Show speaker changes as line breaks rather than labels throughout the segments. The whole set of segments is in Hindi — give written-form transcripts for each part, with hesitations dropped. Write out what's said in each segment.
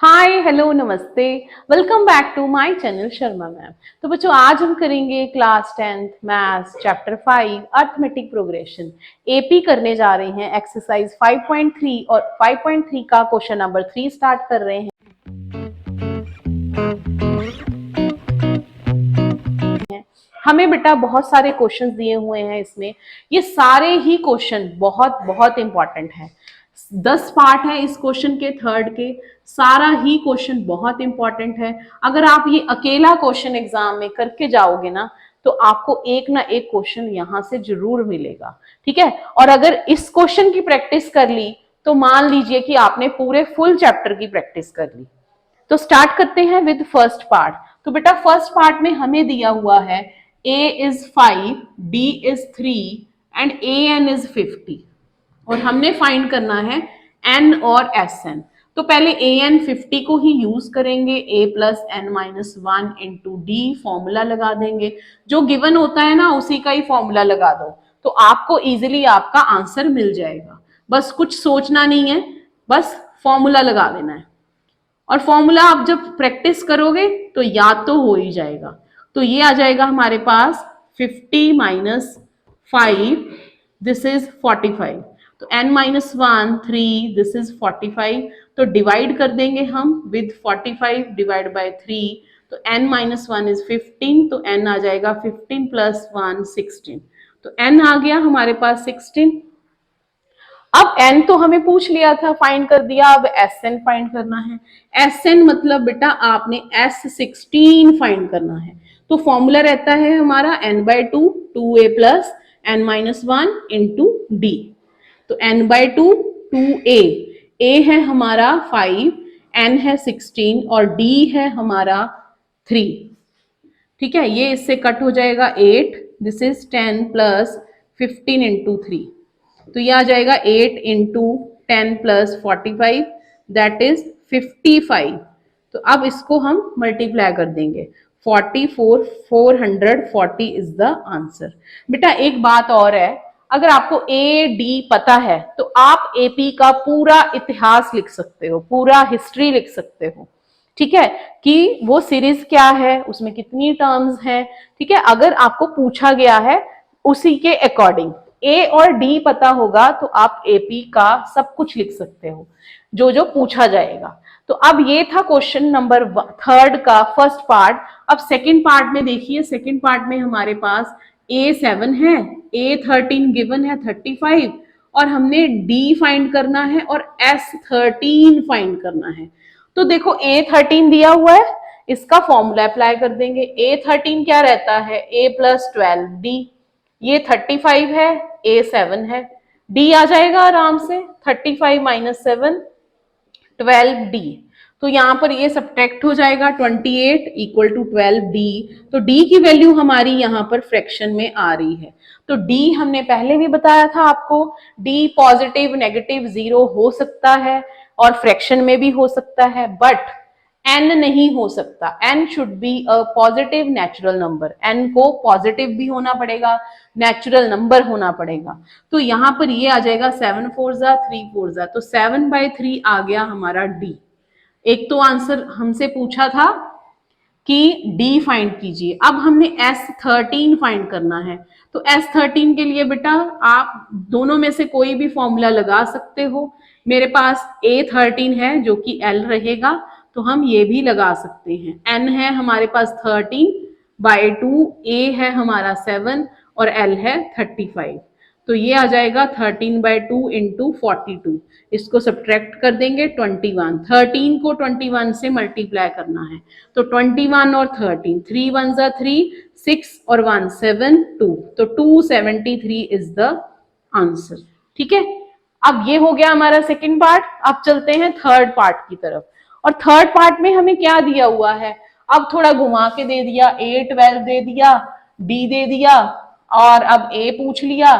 हाय हेलो नमस्ते। Welcome back to my channel Sharma ma'am. तो बच्चों आज हम करेंगे class 10th maths chapter 5 arithmetic progression AP करने जा रहे हैं। एक्सरसाइज 5.3 और 5.3 का क्वेश्चन नंबर 3 स्टार्ट कर रहे हैं। हमें बेटा बहुत सारे क्वेश्चंस दिए हुए हैं इसमें। ये सारे ही क्वेश्चन बहुत बहुत इंपॉर्टेंट है। 10 पार्ट है इस क्वेश्चन के थर्ड के। सारा ही क्वेश्चन बहुत इंपॉर्टेंट है। अगर आप ये अकेला क्वेश्चन एग्जाम में करके जाओगे ना तो आपको एक ना एक क्वेश्चन यहां से जरूर मिलेगा। ठीक है, और अगर इस क्वेश्चन की प्रैक्टिस कर ली तो मान लीजिए कि आपने पूरे फुल चैप्टर की प्रैक्टिस कर ली। तो स्टार्ट करते हैं विद फर्स्ट पार्ट। तो बेटा फर्स्ट पार्ट में हमें दिया हुआ है a is 5, b is 3 and an is 50 और हमने फाइंड करना है n और sn। तो पहले an 50 को ही यूज करेंगे, a plus n minus one into d formula लगा देंगे। जो गिवन होता है ना उसी का ही फॉर्मूला लगा दो तो आपको इजीली आपका आंसर मिल जाएगा। बस कुछ सोचना नहीं है, बस फॉर्मूला लगा देना है और फॉर्मूला आप जब प्रैक्टिस करोगे तो याद तो हो ही जाएगा। तो ये आ जाएगा हमारे पास 50 माइनस 5 दिस इज 45। तो n minus one 3 this is 45। तो डिवाइड कर देंगे हम विद 45 डिवाइड बाय 3। तो n माइनस वन इज 15। तो n आ जाएगा 15 प्लस 1 16। तो n आ गया हमारे पास 16। अब n तो हमें पूछ लिया था, फाइंड कर दिया। अब Sn फाइंड करना है। Sn मतलब बेटा आपने S16 फाइंड करना है। तो फॉर्मूला रहता है हमारा n by two 2a plus n minus one into d. तो n by two 2a, a है हमारा 5, n है 16 और d है हमारा 3। ठीक है, ये इससे कट हो जाएगा 8, दिस इज 10 प्लस 15 इंटू 3। तो ये आ जाएगा 8 इंटू 10 प्लस 45 दैट इज 55। तो अब इसको हम मल्टीप्लाई कर देंगे 44 440 इज द आंसर। बेटा एक बात और है, अगर आपको ए डी पता है तो आप एपी का पूरा इतिहास लिख सकते हो, पूरा हिस्ट्री लिख सकते हो। ठीक है, कि वो सीरीज क्या है, उसमें कितनी टर्म्स हैं। ठीक है, अगर आपको पूछा गया है उसी के अकॉर्डिंग ए और डी पता होगा तो आप एपी का सब कुछ लिख सकते हो जो जो पूछा जाएगा। तो अब ये था क्वेश्चन नंबर थर्ड का फर्स्ट पार्ट। अब सेकंड पार्ट में देखिए, सेकंड पार्ट में हमारे पास A7 है, A13 गिवन है 35 और हमने D फाइंड करना है और S13 फाइंड करना है। तो देखो A13 दिया हुआ है, इसका फॉर्मूला अप्लाई कर देंगे। A13 क्या रहता है, A प्लस 12D। ये 35 है, A7 है, D आ जाएगा आराम से 35 माइनस 7 12D। तो यहां पर ये सब्ट्रैक्ट हो जाएगा 28 इक्वल टू 12D। तो D की वैल्यू हमारी यहां पर फ्रैक्शन में आ रही है। तो D हमने पहले भी बताया था आपको, D पॉजिटिव नेगेटिव जीरो हो सकता है और फ्रैक्शन में भी हो सकता है, बट n नहीं हो सकता। n should be a positive natural number. n को पॉजिटिव भी होना पड़ेगा, नेचुरल नंबर होना पड़ेगा। तो यहां पर ये आ जाएगा 7 4 3 4 तो 7/3 आ गया हमारा d। एक तो आंसर हमसे पूछा था कि d फाइंड कीजिए, अब हमने S13 फाइंड करना है। तो S13 के लिए बेटा आप दोनों में से कोई भी फॉर्मूला लगा सकते हो। मेरे पास A13 है जो कि L रहेगा, तो हम ये भी लगा सकते हैं। N है हमारे पास 13/2, A है हमारा 7 और L है 35। तो ये आ जाएगा 13/2 इंटू 42। इसको सब्ट्रैक्ट कर देंगे 21। 13 को 21 से मल्टीप्लाई करना है। तो 21 और 13, 3 1 3, 6 और 1 7 2। तो 273 इज द आंसर। ठीक है, अब ये हो गया हमारा सेकंड पार्ट। अब चलते हैं थर्ड पार्ट की तरफ। और थर्ड पार्ट में हमें क्या दिया हुआ है, अब थोड़ा घुमा के दे दिया, A12 दे दिया, D दे दिया और अब A पूछ लिया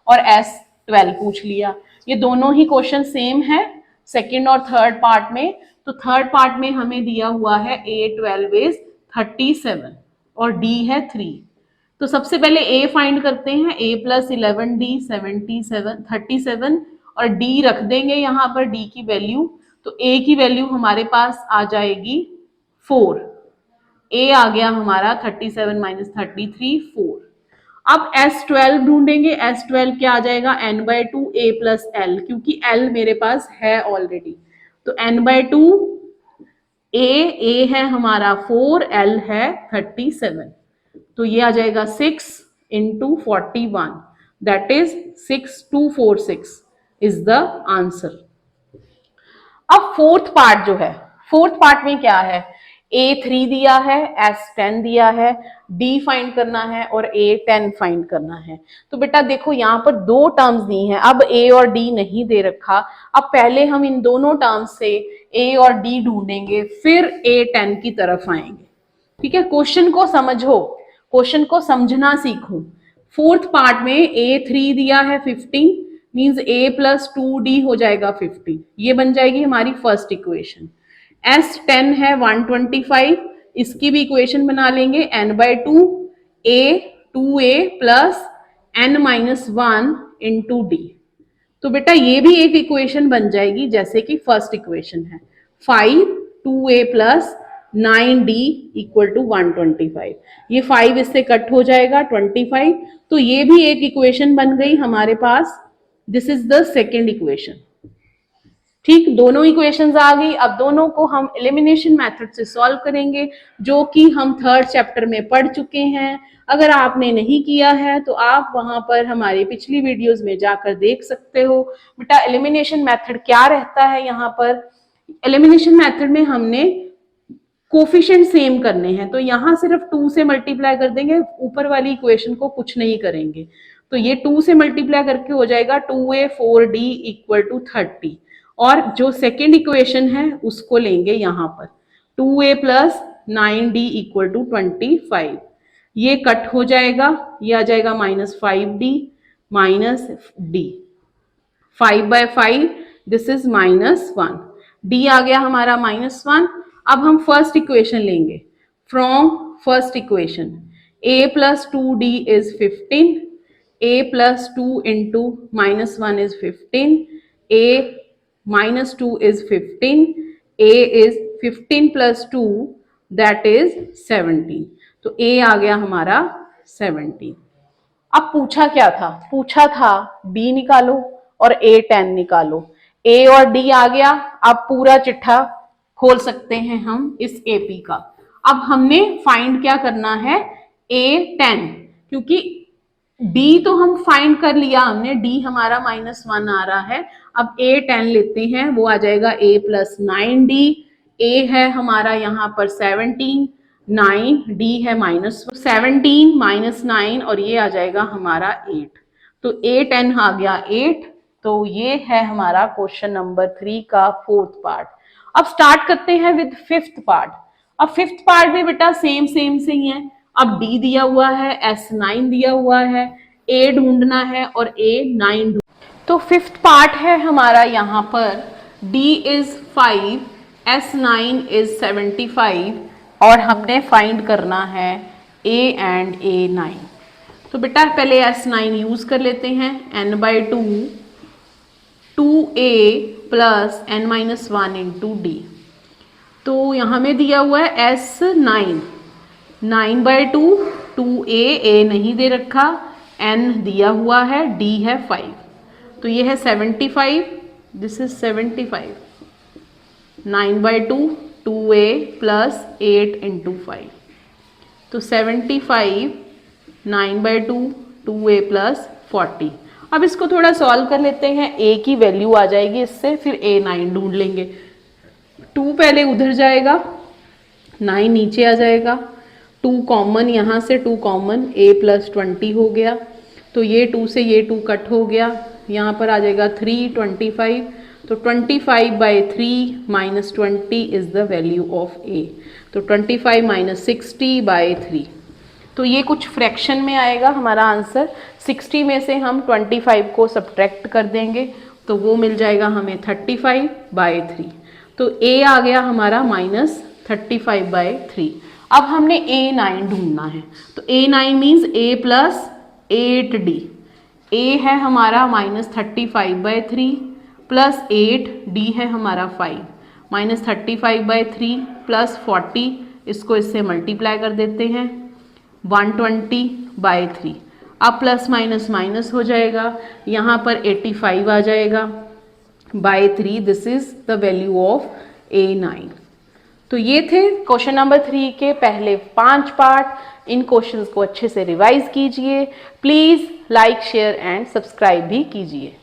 और S12 पूछ लिया। ये दोनों ही क्वेश्चन सेम है सेकंड और थर्ड पार्ट में। तो थर्ड पार्ट में हमें दिया हुआ है A12 इज 37 और D है 3। तो सबसे पहले A फाइंड करते हैं। A प्लस 11D 37 और D रख देंगे यहाँ पर D की वैल्यू। तो a की वैल्यू हमारे पास आ जाएगी 4। a आ गया हमारा 37 माइनस 33 4। अब S12 ढूंढेंगे। S12 क्या आ जाएगा n/2 a प्लस l, क्योंकि l मेरे पास है ऑलरेडी। तो n/2 a है हमारा 4, l है 37, तो ये आ जाएगा 6 into 41, that is 6246 is the answer. अब फोर्थ पार्ट जो है, फोर्थ पार्ट में क्या है, A3 दिया है, S10 दिया है, D फाइंड करना है और A10 फाइंड करना है। तो बेटा देखो यहाँ पर दो टर्म्स दी हैं, अब A और D नहीं दे रखा। अब पहले हम इन दोनों टर्म्स से A और D ढूंढेंगे, फिर A10 की तरफ आएंगे। ठीक है, क्वेश्चन को समझो, क्वेश्चन को समझना सीखो। फोर्थ पार्ट में A3 दिया है 15, मींस A प्लस 2D हो जाएगा 50, ये बन जाएगी हमारी फर्स्ट इक्वेशन। S10 है 125, इसकी भी इक्वेशन बना लेंगे n/2 a 2a plus n-1 into d. तो बेटा ये भी एक इक्वेशन बन जाएगी जैसे कि फर्स्ट इक्वेशन है 5 2a plus 9d equal to 125। ये 5 इससे कट हो जाएगा 25, तो ये भी एक इक्वेशन बन गई हमारे पास। This is the second equation. ठीक, दोनों इक्वेशंस आ गई। अब दोनों को हम एलिमिनेशन मेथड से सॉल्व करेंगे, जो कि हम थर्ड चैप्टर में पढ़ चुके हैं। अगर आपने नहीं किया है तो आप वहां पर हमारी पिछली वीडियोस में जाकर देख सकते हो। बेटा एलिमिनेशन मेथड क्या रहता है, यहाँ पर एलिमिनेशन मेथड में हमने कोफिशिएंट सेम करने हैं, तो यहाँ सिर्फ 2 से मल्टीप्लाई कर देंगे, ऊपर वाली इक्वेशन को कुछ नहीं करेंगे। तो ये 2 से मल्टीप्लाई करके हो जाएगा 2a 4d इक्वल टू 30, और जो सेकेंड इक्वेशन है उसको लेंगे यहाँ पर 2a plus 9d equal to 25। ये कट हो जाएगा, ये आ जाएगा -5d minus d, 5/5 this is -1, d आ गया हमारा -1। अब हम फर्स्ट इक्वेशन लेंगे। From first equation a plus 2d is 15, a plus 2 into -1 is 15, a -2 is 15, a is 15 plus 2 that is 17, तो a आ गया हमारा 17। अब पूछा क्या था, पूछा था b निकालो और A10 निकालो। a और d आ गया, अब पूरा चिट्ठा खोल सकते हैं हम इस AP का। अब हमने फाइंड क्या करना है, A10, क्योंकि d तो हम फाइंड कर लिया हमने, d हमारा -1 आ रहा है। अब A10 लेते हैं, वो आ जाएगा a प्लस 9d, a है हमारा यहाँ पर 17, 9d है -17 माइनस 9, और ये आ जाएगा हमारा 8। तो A10 आ गया 8। तो ये है हमारा क्वेश्चन नंबर 3 का फोर्थ पार्ट। अब स्टार्ट करते हैं विद फिफ्थ पार्ट। अब फिफ्थ पार्ट भी बेटा सेम से ही है। अब d दिया हुआ है, S9 दिया हुआ है, a ढूंढना है और A9 तो फिफ्थ पार्ट है हमारा यहाँ पर d इज 5, S9 इज 75, और हमने फाइंड करना है a एंड A9। तो बेटा पहले S9 यूज कर लेते हैं, n/2 2a plus n-1 into d। तो यहाँ में दिया हुआ है S9 9/2 2a, a नहीं दे रखा, n दिया हुआ है, d है 5, तो ये है 75, this is 75, 9/2 2a plus 8 into 5, तो 75 9/2 2a प्लस 40। अब इसको थोड़ा सॉल्व कर लेते हैं, a की वैल्यू आ जाएगी इससे, फिर A9 ढूंढ लेंगे। 2 पहले उधर जाएगा, 9 नीचे आ जाएगा, 2 कॉमन, यहाँ से 2 कॉमन, a प्लस 20 हो गया, तो ये 2 से ये 2 कट हो गया, यहाँ पर आ जाएगा 3 25, तो 25/3 minus 20 is the value of a, तो 25 माइनस 60/3, तो ये कुछ फ्रैक्शन में आएगा हमारा आंसर। 60 में से हम 25 को सब्ट्रैक्ट कर देंगे, तो वो मिल जाएगा हमें 35/3, तो a आ गया हमारा -35/3। अब हमने A9 ढूंढना है, तो A9 means a plus 8d, a है हमारा -35/3 प्लस 8, d है हमारा 5, -35/3 प्लस 40, इसको इससे मल्टीप्लाई कर देते हैं, 120/3। अब प्लस माइनस माइनस हो जाएगा, यहाँ पर 85 आ जाएगा by 3। This is the value of A9। तो ये थे क्वेश्चन नंबर 3 के पहले 5 पार्ट। इन क्वेश्चंस को अच्छे से रिवाइज कीजिए। Please like, share and subscribe भी कीजिए।